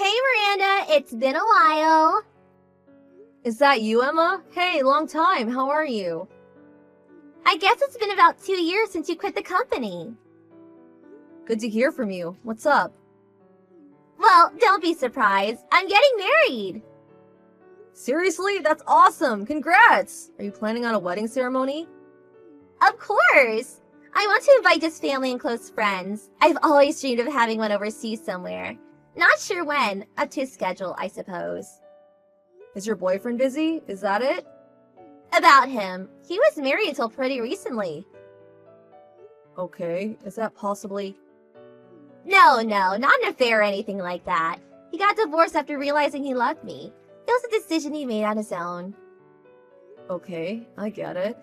Hey, Miranda, it's been a while. Is that you, Emma? Hey, long time. How are you? I guess it's been about 2 years since you quit the company. Good to hear from you. What's up? Well, don't be surprised. I'm getting married. Seriously? That's awesome. Congrats. Are you planning on a wedding ceremony? Of course. I want to invite just family and close friends. I've always dreamed of having one overseas somewhere. Not sure when. Up to schedule, I suppose. Is your boyfriend busy? Is that it? About him. He was married until pretty recently. Okay. Is that possibly... No, not an affair or anything like that. He got divorced after realizing he loved me. It was a decision he made on his own. Okay, I get it.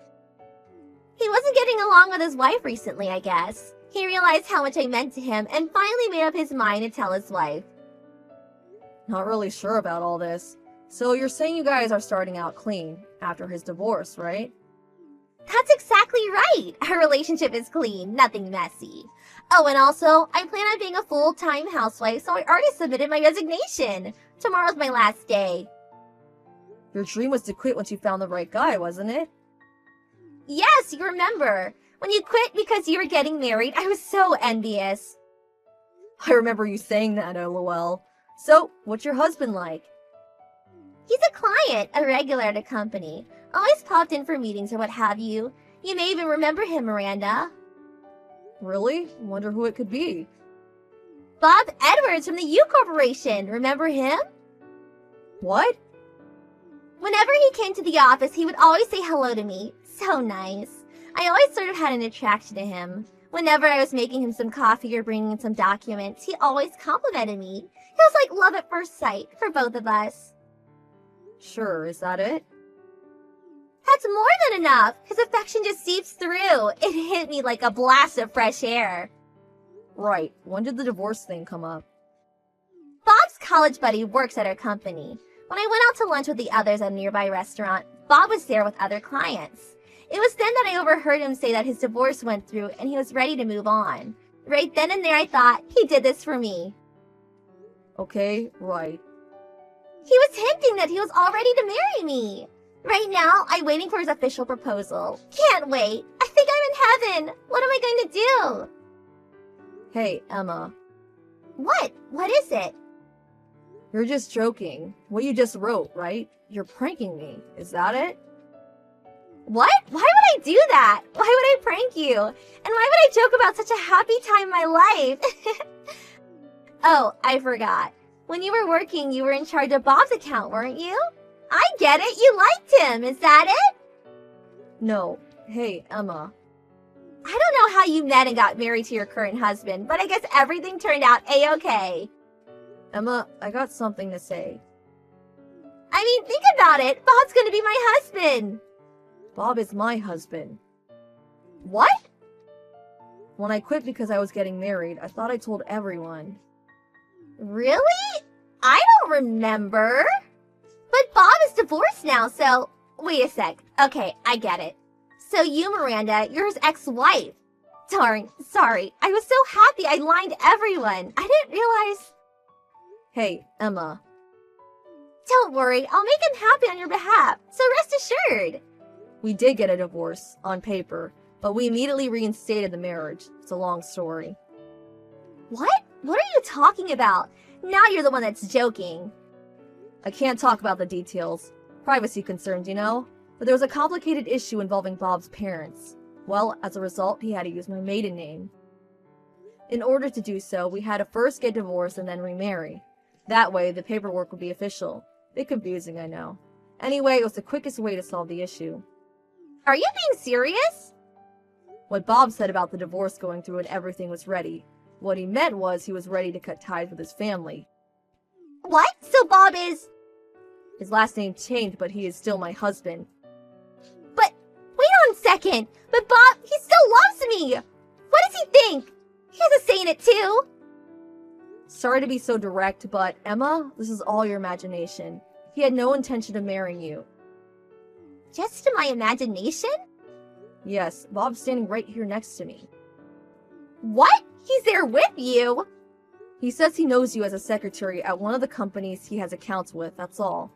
He wasn't getting along with his wife recently, I guess. He realized how much I meant to him and finally made up his mind to tell his wife. Not really sure about all this. So you're saying you guys are starting out clean after his divorce, right? That's exactly right. Our relationship is clean, nothing messy. Oh, and also, I plan on being a full-time housewife, so I already submitted my resignation. Tomorrow's my last day. Your dream was to quit once you found the right guy, wasn't it? Yes, you remember. When you quit because you were getting married, I was so envious. I remember you saying that, lol. So, what's your husband like? He's a client, a regular at a company. Always popped in for meetings or what have you. You may even remember him, Miranda. Really? Wonder who it could be. Bob Edwards from the U Corporation. Remember him? What? Whenever he came to the office, he would always say hello to me. So nice. I always sort of had an attraction to him. Whenever I was making him some coffee or bringing him some documents, he always complimented me. It was like love at first sight for both of us. Sure, is that it? That's more than enough. His affection just seeps through. It hit me like a blast of fresh air. Right. When did the divorce thing come up? Bob's college buddy works at our company. When I went out to lunch with the others at a nearby restaurant, Bob was there with other clients. It was then that I overheard him say that his divorce went through and he was ready to move on. Right then and there I thought, he did this for me. Okay, right. He was hinting that he was all ready to marry me. Right now, I'm waiting for his official proposal. Can't wait. I think I'm in heaven. What am I going to do? Hey, Emma. What? What is it? You're just joking. What you just wrote, right? You're pranking me. Is that it? What? Why would I do that? Why would I prank you? And why would I joke about such a happy time in my life? Oh, I forgot. When you were working, you were in charge of Bob's account, weren't you? I get it. You liked him. Is that it? No. Hey, Emma. I don't know how you met and got married to your current husband, but I guess everything turned out A-okay. Emma, I got something to say. I mean, think about it. Bob's gonna be my husband. Bob is my husband. What? When I quit because I was getting married, I thought I told everyone. Really? I don't remember. But Bob is divorced now, so... Wait a sec. Okay, I get it. So you, Miranda, you're his ex-wife. Darn, sorry. I was so happy I lied to everyone. I didn't realize... Hey, Emma. Don't worry, I'll make him happy on your behalf, so rest assured. We did get a divorce, on paper, but we immediately reinstated the marriage. It's a long story. What? What are you talking about? Now you're the one that's joking. I can't talk about the details. Privacy concerns, you know? But there was a complicated issue involving Bob's parents. Well, as a result, he had to use my maiden name. In order to do so, we had to first get divorced and then remarry. That way, the paperwork would be official. Bit confusing, I know. Anyway, it was the quickest way to solve the issue. Are you being serious? What Bob said about the divorce going through and everything was ready. What he meant was he was ready to cut ties with his family. What? So Bob is... His last name changed, but he is still my husband. But, wait on a second. But Bob, he still loves me. What does he think? He has a say in it too. Sorry to be so direct, but Emma, this is all your imagination. He had no intention of marrying you. Just in my imagination? Yes, Bob's standing right here next to me. What? He's there with you? He says he knows you as a secretary at one of the companies he has accounts with, that's all.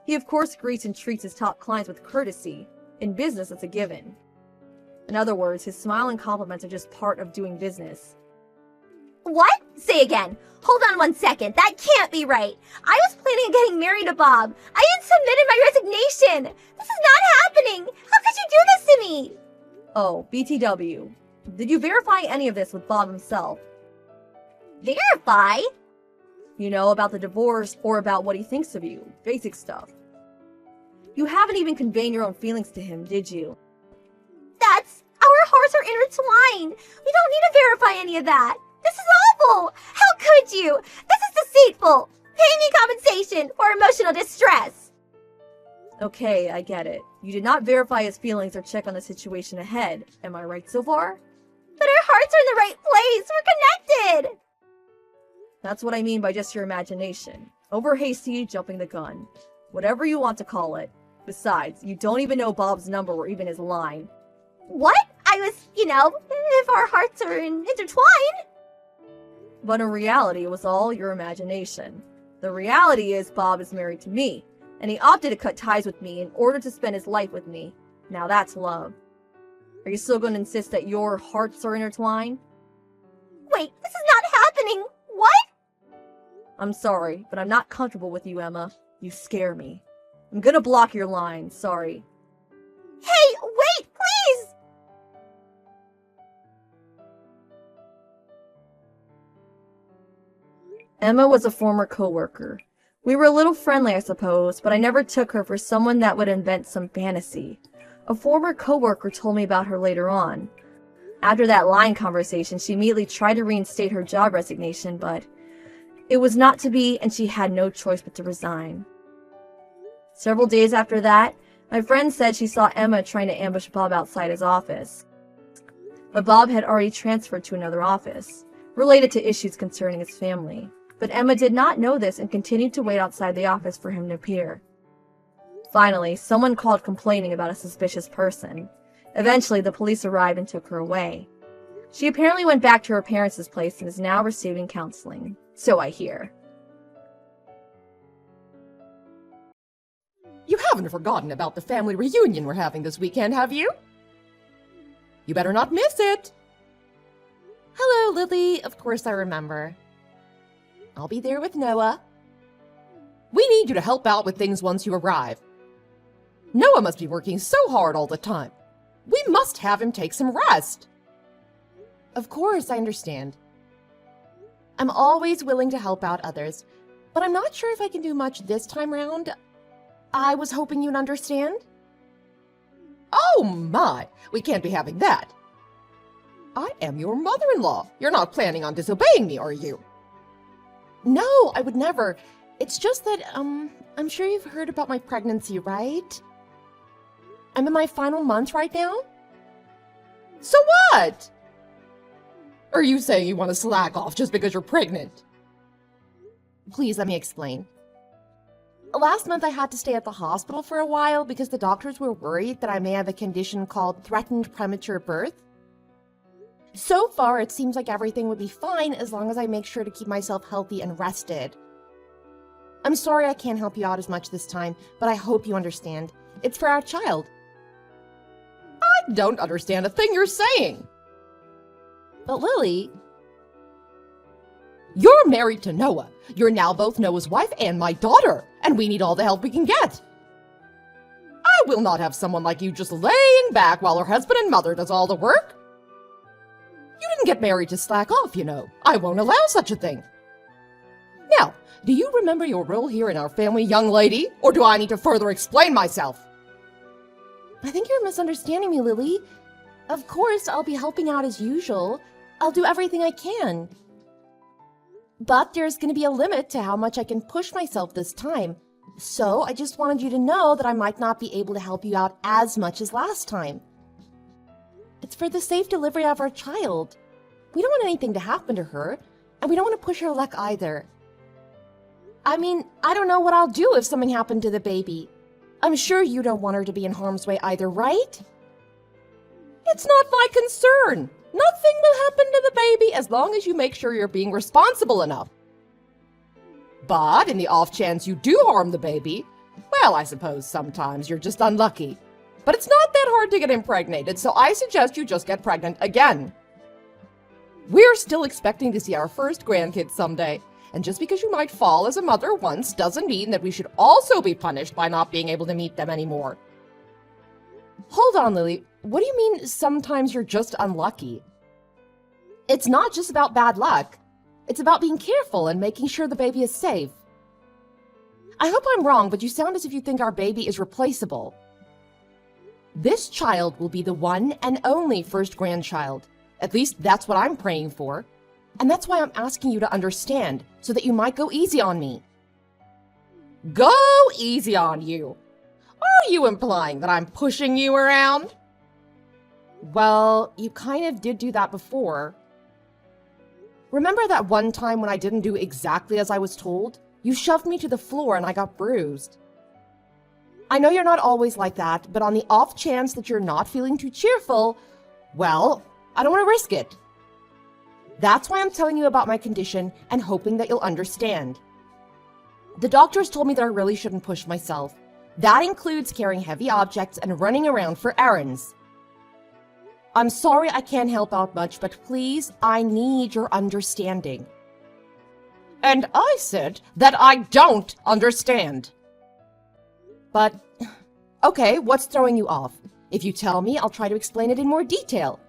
He of course greets and treats his top clients with courtesy. In business, it's a given. In other words, his smile and compliments are just part of doing business. What? Say again. Hold on 1 second. That can't be right. I was planning on getting married to Bob. I had submitted my resignation. This is not happening. How could you do this to me? Oh, BTW. Did you verify any of this with Bob himself? Verify? You know, about the divorce or about what he thinks of you. Basic stuff. You haven't even conveyed your own feelings to him, did you? Our hearts are intertwined. We don't need to verify any of that. This is awful. How could you? This is deceitful. Pay me compensation for emotional distress. Okay, I get it. You did not verify his feelings or check on the situation ahead. Am I right so far? But our hearts are in the right place. We're connected. That's what I mean by just your imagination. Over hasty, jumping the gun. Whatever you want to call it. Besides, you don't even know Bob's number or even his line. What? I was, if our hearts are intertwined. But in reality, it was all your imagination. The reality is Bob is married to me, and he opted to cut ties with me in order to spend his life with me. Now that's love. Are you still going to insist that your hearts are intertwined? Wait, this is not happening. What? I'm sorry, but I'm not comfortable with you, Emma. You scare me. I'm gonna block your line, sorry. Hey, wait, please! Emma was a former coworker. We were a little friendly, I suppose, but I never took her for someone that would invent some fantasy. A former coworker told me about her later on. After that line conversation, she immediately tried to reinstate her job resignation, but it was not to be, and she had no choice but to resign. Several days after that, my friend said she saw Emma trying to ambush Bob outside his office. But Bob had already transferred to another office, related to issues concerning his family. But Emma did not know this and continued to wait outside the office for him to appear. Finally, someone called complaining about a suspicious person. Eventually, the police arrived and took her away. She apparently went back to her parents' place and is now receiving counseling. So I hear. You haven't forgotten about the family reunion we're having this weekend, have you? You better not miss it! Hello, Lily. Of course I remember. I'll be there with Noah. We need you to help out with things once you arrive. Noah must be working so hard all the time. We must have him take some rest. Of course, I understand. I'm always willing to help out others, but I'm not sure if I can do much this time round. I was hoping you'd understand. Oh my! We can't be having that. I am your mother-in-law. You're not planning on disobeying me, are you? No, I would never. It's just that, I'm sure you've heard about my pregnancy, right? I'm in my final month right now. So what? Are you saying you want to slack off just because you're pregnant? Please let me explain. Last month I had to stay at the hospital for a while because the doctors were worried that I may have a condition called threatened premature birth. So far, it seems like everything would be fine as long as I make sure to keep myself healthy and rested. I'm sorry I can't help you out as much this time, but I hope you understand. It's for our child. I don't understand a thing you're saying. But Lily... You're married to Noah. You're now both Noah's wife and my daughter, and we need all the help we can get. I will not have someone like you just laying back while her husband and mother does all the work. You didn't get married to slack off, you know. I won't allow such a thing. Now, do you remember your role here in our family, young lady? Or do I need to further explain myself? I think you're misunderstanding me, Lily. Of course, I'll be helping out as usual. I'll do everything I can. But there's going to be a limit to how much I can push myself this time. So I just wanted you to know that I might not be able to help you out as much as last time. It's for the safe delivery of our child. We don't want anything to happen to her, and we don't want to push her luck either. I mean, I don't know what I'll do if something happened to the baby. I'm sure you don't want her to be in harm's way either, right? It's not my concern. Nothing will happen to the baby as long as you make sure you're being responsible enough. But in the off chance you do harm the baby, well, I suppose sometimes you're just unlucky. But it's not that hard to get impregnated, so I suggest you just get pregnant again. We're still expecting to see our first grandkids someday, and just because you might fall as a mother once doesn't mean that we should also be punished by not being able to meet them anymore. Hold on, Lily. What do you mean sometimes you're just unlucky? It's not just about bad luck. It's about being careful and making sure the baby is safe. I hope I'm wrong, but you sound as if you think our baby is replaceable. This child will be the one and only first grandchild. At least that's what I'm praying for. And that's why I'm asking you to understand, so that you might go easy on me. Go easy on you? Are you implying that I'm pushing you around? Well, you kind of did do that before. Remember that one time when I didn't do exactly as I was told? You shoved me to the floor and I got bruised. I know you're not always like that, but on the off chance that you're not feeling too cheerful, well, I don't want to risk it. That's why I'm telling you about my condition and hoping that you'll understand. The doctors told me that I really shouldn't push myself. That includes carrying heavy objects and running around for errands. I'm sorry I can't help out much, but please, I need your understanding. And I said that I don't understand. But, okay, what's throwing you off? If you tell me, I'll try to explain it in more detail.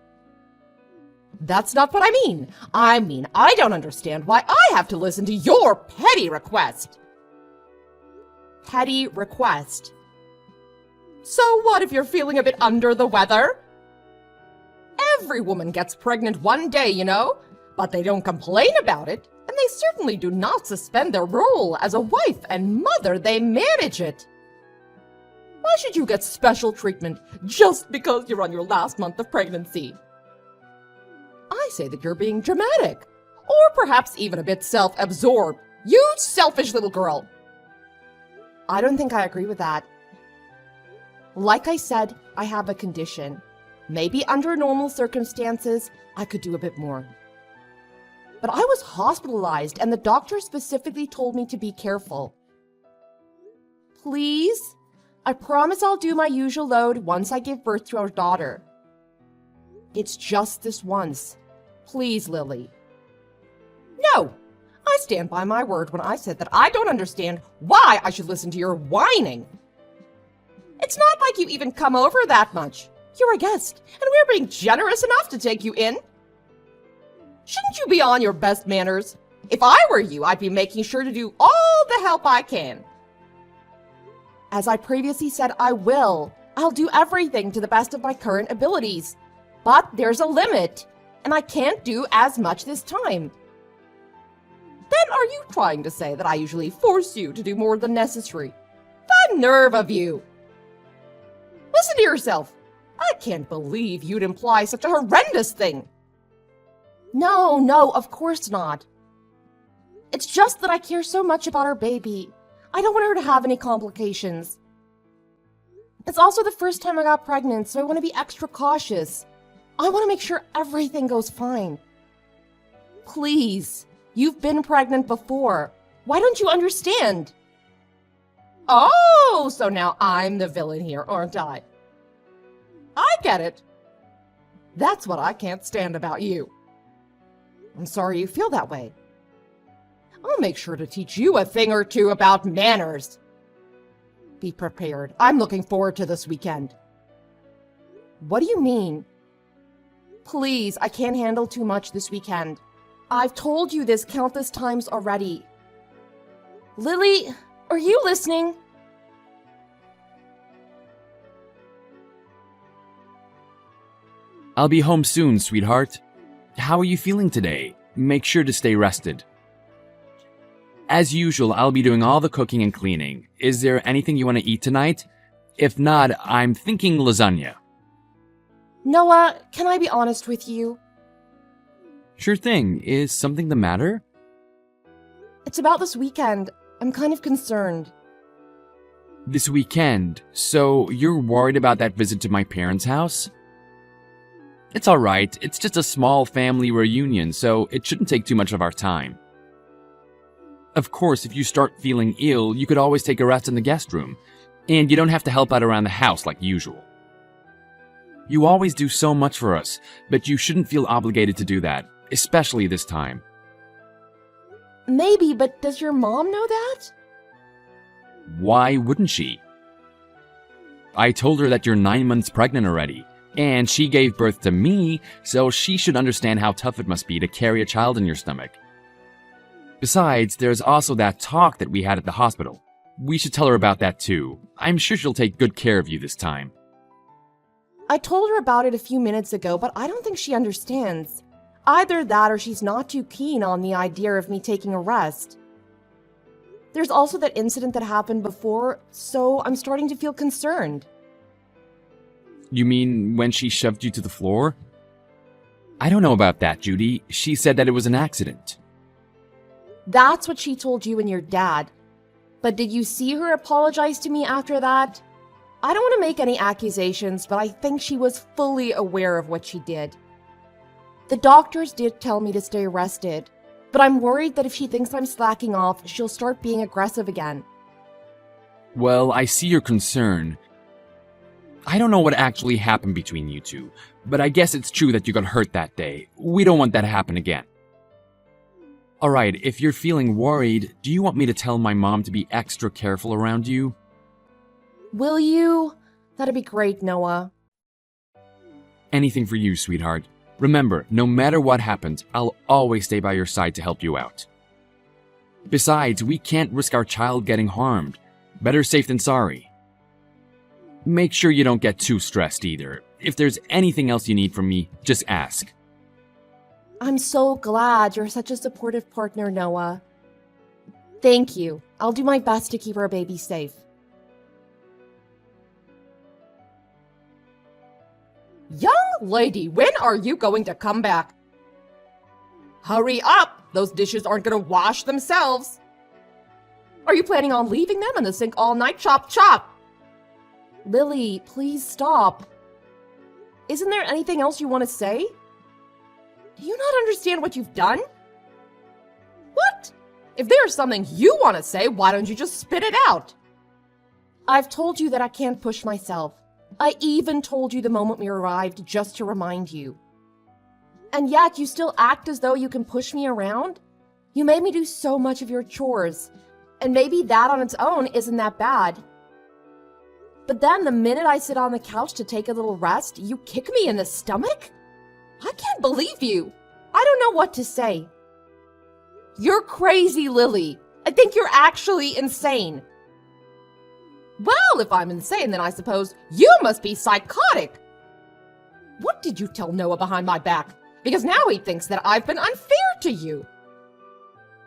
That's not what I mean. I mean, I don't understand why I have to listen to your petty request. Petty request. So what if you're feeling a bit under the weather? Every woman gets pregnant one day, you know, but they don't complain about it, and they certainly do not suspend their role as a wife and mother. They manage it. Why should you get special treatment just because you're on your last month of pregnancy? I say that you're being dramatic, or perhaps even a bit self-absorbed. You selfish little girl. I don't think I agree with that. Like I said, I have a condition. Maybe under normal circumstances, I could do a bit more. But I was hospitalized, and the doctor specifically told me to be careful. Please? I promise I'll do my usual load once I give birth to our daughter. It's just this once. Please, Lily. No! I stand by my word when I said that I don't understand why I should listen to your whining. It's not like you even come over that much. You're a guest, and we're being generous enough to take you in. Shouldn't you be on your best manners? If I were you, I'd be making sure to do all the help I can. As I previously said, I will. I'll do everything to the best of my current abilities. But there's a limit, and I can't do as much this time. Then are you trying to say that I usually force you to do more than necessary? The nerve of you! Listen to yourself. I can't believe you'd imply such a horrendous thing. No, of course not. It's just that I care so much about our baby. I don't want her to have any complications. It's also the first time I got pregnant, so I want to be extra cautious. I want to make sure everything goes fine. Please, you've been pregnant before. Why don't you understand? Oh, so now I'm the villain here, aren't I? I get it. That's what I can't stand about you. I'm sorry you feel that way. I'll make sure to teach you a thing or two about manners. Be prepared. I'm looking forward to this weekend. What do you mean? Please, I can't handle too much this weekend. I've told you this countless times already. Lily, are you listening? I'll be home soon, sweetheart. How are you feeling today? Make sure to stay rested. As usual, I'll be doing all the cooking and cleaning. Is there anything you want to eat tonight? If not, I'm thinking lasagna. Noah, can I be honest with you? Sure thing. Is something the matter? It's about this weekend. I'm kind of concerned. This weekend? So you're worried about that visit to my parents' house? It's alright, it's just a small family reunion, so it shouldn't take too much of our time. Of course, if you start feeling ill, you could always take a rest in the guest room, and you don't have to help out around the house like usual. You always do so much for us, but you shouldn't feel obligated to do that, especially this time. Maybe, but does your mom know that? Why wouldn't she? I told her that you're 9 months pregnant already, and she gave birth to me, so she should understand how tough it must be to carry a child in your stomach. Besides, there's also that talk that we had at the hospital. We should tell her about that too. I'm sure she'll take good care of you this time. I told her about it a few minutes ago, but I don't think she understands. Either that or she's not too keen on the idea of me taking a rest. There's also that incident that happened before, so I'm starting to feel concerned. You mean when she shoved you to the floor? I don't know about that, Judy. She said that it was an accident. That's what she told you and your dad. But did you see her apologize to me after that? I don't want to make any accusations, but I think she was fully aware of what she did. The doctors did tell me to stay rested, but I'm worried that if she thinks I'm slacking off, she'll start being aggressive again. Well, I see your concern. I don't know what actually happened between you two, but I guess it's true that you got hurt that day. We don't want that to happen again. Alright, if you're feeling worried, do you want me to tell my mom to be extra careful around you? Will you? That'd be great, Noah. Anything for you, sweetheart. Remember, no matter what happens, I'll always stay by your side to help you out. Besides, we can't risk our child getting harmed. Better safe than sorry. Make sure you don't get too stressed either. If there's anything else you need from me, just ask. I'm so glad you're such a supportive partner, Noah. Thank you. I'll do my best to keep our baby safe. Young lady, when are you going to come back? Hurry up! Those dishes aren't going to wash themselves. Are you planning on leaving them in the sink all night? Chop, chop! Lily, please stop. Isn't there anything else you want to say? Do you not understand what you've done? What? If there's something you want to say, why don't you just spit it out? I've told you that I can't push myself. I even told you the moment we arrived just to remind you. And yet you still act as though you can push me around? You made me do so much of your chores, and maybe that on its own isn't that bad. But then the minute I sit on the couch to take a little rest, you kick me in the stomach? I can't believe you. I don't know what to say. You're crazy, Lily. I think you're actually insane. Well, if I'm insane, then I suppose you must be psychotic. What did you tell Noah behind my back? Because now he thinks that I've been unfair to you.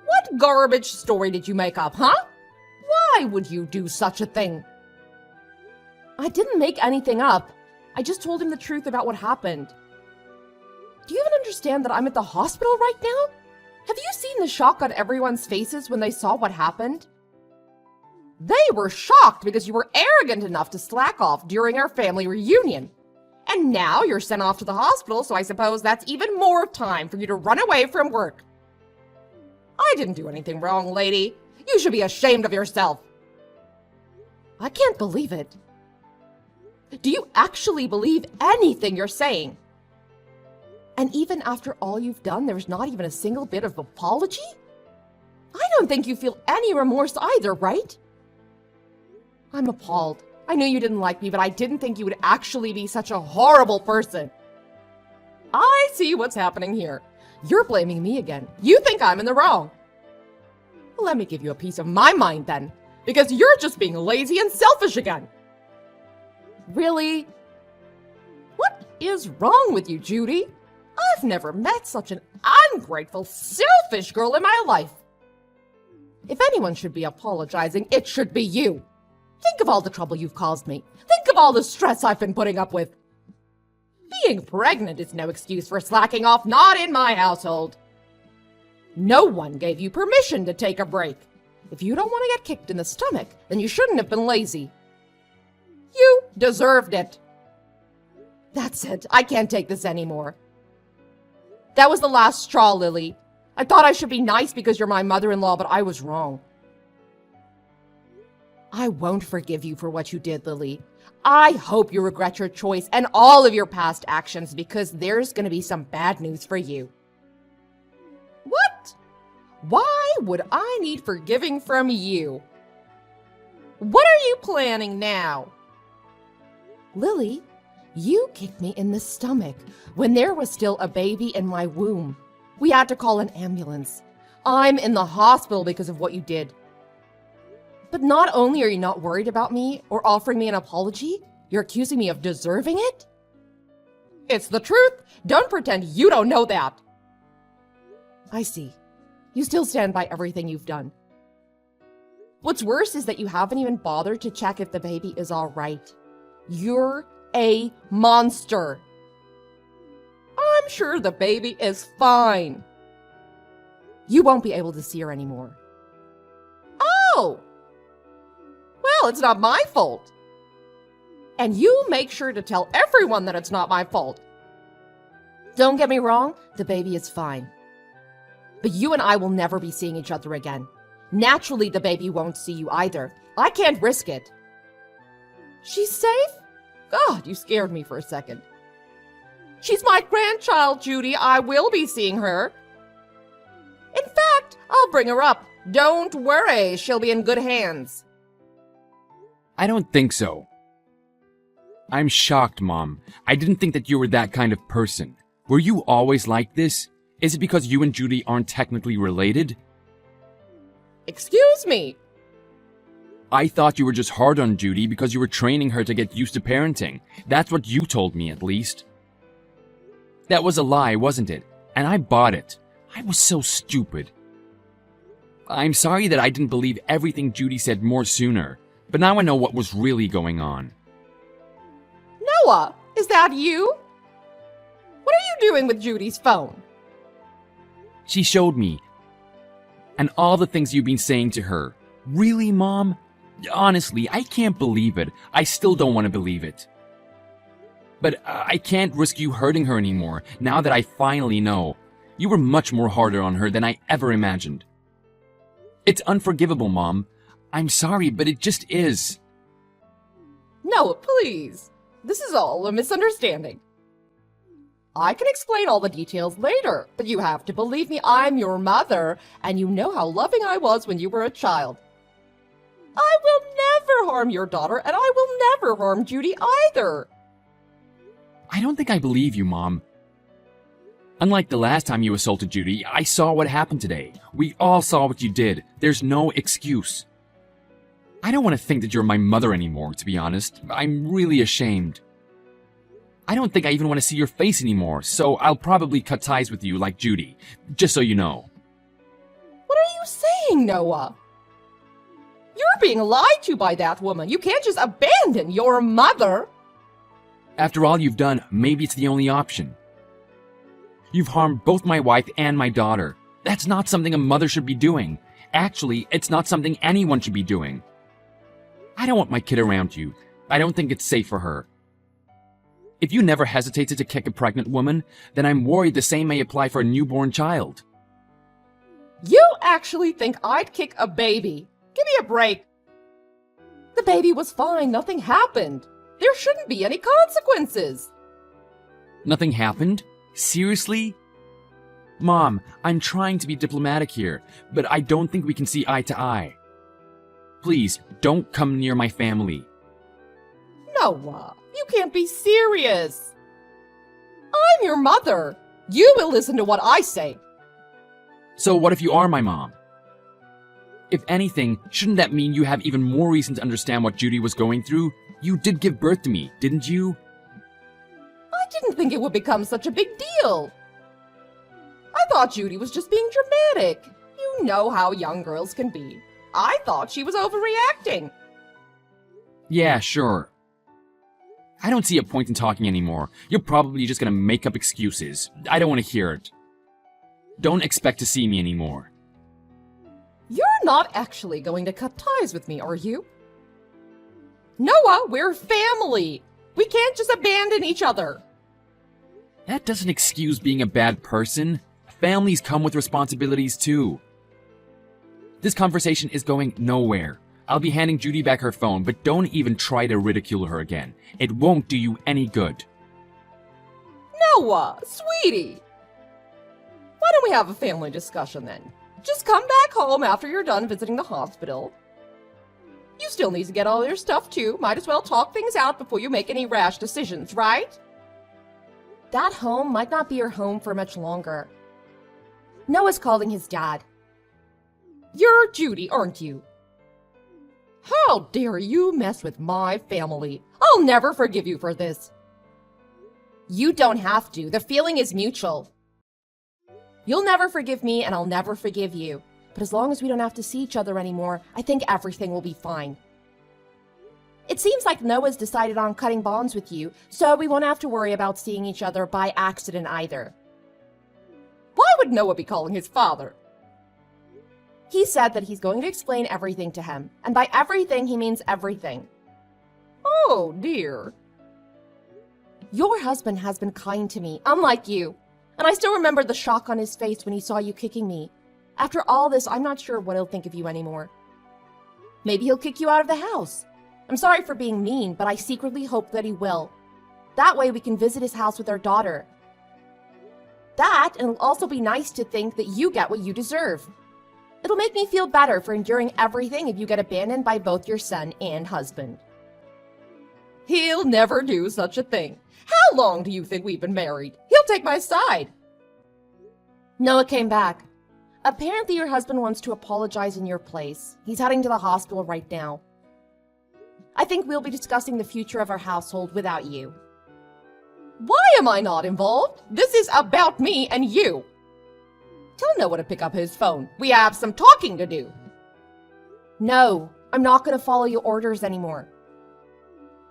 What garbage story did you make up, huh? Why would you do such a thing? I didn't make anything up. I just told him the truth about what happened. Do you even understand that I'm at the hospital right now? Have you seen the shock on everyone's faces when they saw what happened? They were shocked because you were arrogant enough to slack off during our family reunion. And now you're sent off to the hospital, so I suppose that's even more time for you to run away from work. I didn't do anything wrong, lady. You should be ashamed of yourself. I can't believe it. Do you actually believe anything you're saying? And even after all you've done, there's not even a single bit of apology? I don't think you feel any remorse either, right? I'm appalled. I knew you didn't like me, but I didn't think you would actually be such a horrible person. I see what's happening here. You're blaming me again. You think I'm in the wrong. Well, let me give you a piece of my mind then, because you're just being lazy and selfish again. Really? What is wrong with you, Judy? I've never met such an ungrateful, selfish girl in my life. If anyone should be apologizing, it should be you. Think of all the trouble you've caused me. Think of all the stress I've been putting up with. Being pregnant is no excuse for slacking off, not in my household. No one gave you permission to take a break. If you don't want to get kicked in the stomach, then you shouldn't have been lazy. You deserved it. That's it. I can't take this anymore. That was the last straw, Lily. I thought I should be nice because you're my mother-in-law, but I was wrong. I won't forgive you for what you did, Lily. I hope you regret your choice and all of your past actions because there's going to be some bad news for you. What? Why would I need forgiving from you? What are you planning now? Lily, you kicked me in the stomach when there was still a baby in my womb. We had to call an ambulance. I'm in the hospital because of what you did. But not only are you not worried about me or offering me an apology, you're accusing me of deserving it? It's the truth. Don't pretend you don't know that. I see. You still stand by everything you've done. What's worse is that you haven't even bothered to check if the baby is all right. You're a monster. I'm sure the baby is fine. You won't be able to see her anymore. Oh! Well, it's not my fault. And you make sure to tell everyone that it's not my fault. Don't get me wrong, the baby is fine. But you and I will never be seeing each other again. Naturally, the baby won't see you either. I can't risk it. She's safe? God, you scared me for a second. She's my grandchild, Judy. I will be seeing her. In fact, I'll bring her up. Don't worry, she'll be in good hands. I don't think so. I'm shocked, Mom. I didn't think that you were that kind of person. Were you always like this? Is it because you and Judy aren't technically related? Excuse me. I thought you were just hard on Judy because you were training her to get used to parenting. That's what you told me, at least. That was a lie, wasn't it? And I bought it. I was so stupid. I'm sorry that I didn't believe everything Judy said more sooner, but now I know what was really going on. Noah, is that you? What are you doing with Judy's phone? She showed me. And all the things you've been saying to her. Really, Mom? Honestly, I can't believe it. I still don't want to believe it. But I can't risk you hurting her anymore, now that I finally know. You were much more harder on her than I ever imagined. It's unforgivable, Mom. I'm sorry, but it just is. No, please. This is all a misunderstanding. I can explain all the details later, but you have to believe me, I'm your mother, and you know how loving I was when you were a child. I will never harm your daughter, and I will never harm Judy either. I don't think I believe you, Mom. Unlike the last time you assaulted Judy, I saw what happened today. We all saw what you did. There's no excuse. I don't want to think that you're my mother anymore, to be honest. I'm really ashamed. I don't think I even want to see your face anymore, so I'll probably cut ties with you like Judy, just so you know. What are you saying, Noah? You're being lied to by that woman. You can't just abandon your mother. After all you've done, maybe it's the only option. You've harmed both my wife and my daughter. That's not something a mother should be doing. Actually, it's not something anyone should be doing. I don't want my kid around you. I don't think it's safe for her. If you never hesitated to kick a pregnant woman, then I'm worried the same may apply for a newborn child. You actually think I'd kick a baby? Give me a break. The baby was fine. Nothing happened. There shouldn't be any consequences. Nothing happened? Seriously? Mom, I'm trying to be diplomatic here, but I don't think we can see eye to eye. Please, don't come near my family. Noah, you can't be serious. I'm your mother. You will listen to what I say. So what if you are my mom? If anything, shouldn't that mean you have even more reason to understand what Judy was going through? You did give birth to me, didn't you? I didn't think it would become such a big deal. I thought Judy was just being dramatic. You know how young girls can be. I thought she was overreacting. Yeah, sure. I don't see a point in talking anymore. You're probably just gonna make up excuses. I don't want to hear it. Don't expect to see me anymore. You're not actually going to cut ties with me, are you? Noah, we're family. We can't just abandon each other. That doesn't excuse being a bad person. Families come with responsibilities too. This conversation is going nowhere. I'll be handing Judy back her phone, but don't even try to ridicule her again. It won't do you any good. Noah, sweetie! Why don't we have a family discussion then? Just come back home after you're done visiting the hospital. You still need to get all your stuff too. Might as well talk things out before you make any rash decisions, right? That home might not be your home for much longer. Noah's calling his dad. You're Judy, aren't you? How dare you mess with my family? I'll never forgive you for this. You don't have to. The feeling is mutual. You'll never forgive me, and I'll never forgive you. But as long as we don't have to see each other anymore, I think everything will be fine. It seems like Noah's decided on cutting bonds with you, so we won't have to worry about seeing each other by accident either. Why would Noah be calling his father? He said that he's going to explain everything to him, and by everything he means everything. Oh, dear. Your husband has been kind to me, unlike you. And I still remember the shock on his face when he saw you kicking me. After all this, I'm not sure what he'll think of you anymore. Maybe he'll kick you out of the house. I'm sorry for being mean, but I secretly hope that he will. That way we can visit his house with our daughter. That, and it'll also be nice to think that you get what you deserve. It'll make me feel better for enduring everything if you get abandoned by both your son and husband. He'll never do such a thing. How long do you think we've been married? He'll take my side. Noah came back. Apparently your husband wants to apologize in your place. He's heading to the hospital right now. I think we'll be discussing the future of our household without you. Why am I not involved? This is about me and you. Tell Noah to pick up his phone. We have some talking to do. No, I'm not going to follow your orders anymore.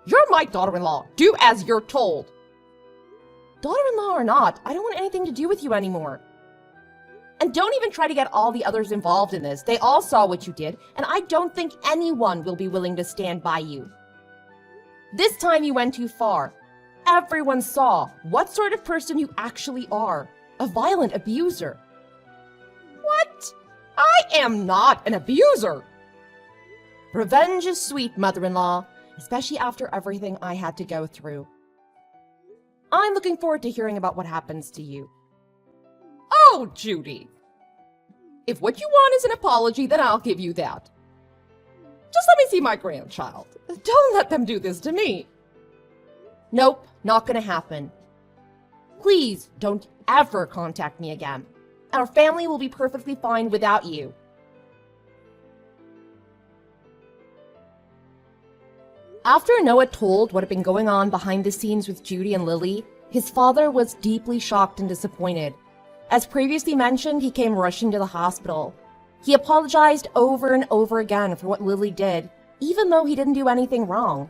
You're my daughter-in-law. Do as you're told. Daughter-in-law or not, I don't want anything to do with you anymore. And don't even try to get all the others involved in this. They all saw what you did, and I don't think anyone will be willing to stand by you. This time you went too far. Everyone saw what sort of person you actually are. A violent abuser. What? I am not an abuser. Revenge is sweet, mother-in-law, especially after everything I had to go through. I'm looking forward to hearing about what happens to you. Oh, Judy. If what you want is an apology, then I'll give you that. Just let me see my grandchild. Don't let them do this to me. Nope, not gonna happen. Please don't ever contact me again. Our family will be perfectly fine without you. After Noah told what had been going on behind the scenes with Judy and Lily, his father was deeply shocked and disappointed. As previously mentioned, he came rushing to the hospital. He apologized over and over again for what Lily did, even though he didn't do anything wrong.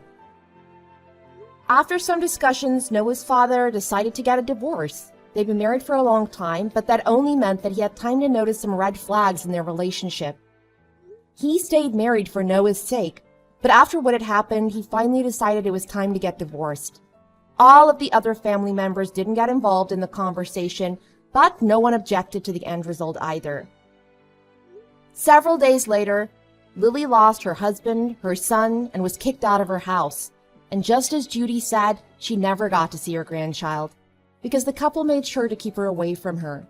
After some discussions, Noah's father decided to get a divorce. They'd been married for a long time, but that only meant that he had time to notice some red flags in their relationship. He stayed married for Noah's sake, but after what had happened, he finally decided it was time to get divorced. All of the other family members didn't get involved in the conversation, but no one objected to the end result either. Several days later, Lily lost her husband, her son, and was kicked out of her house. And just as Judy said, she never got to see her grandchild, because the couple made sure to keep her away from her.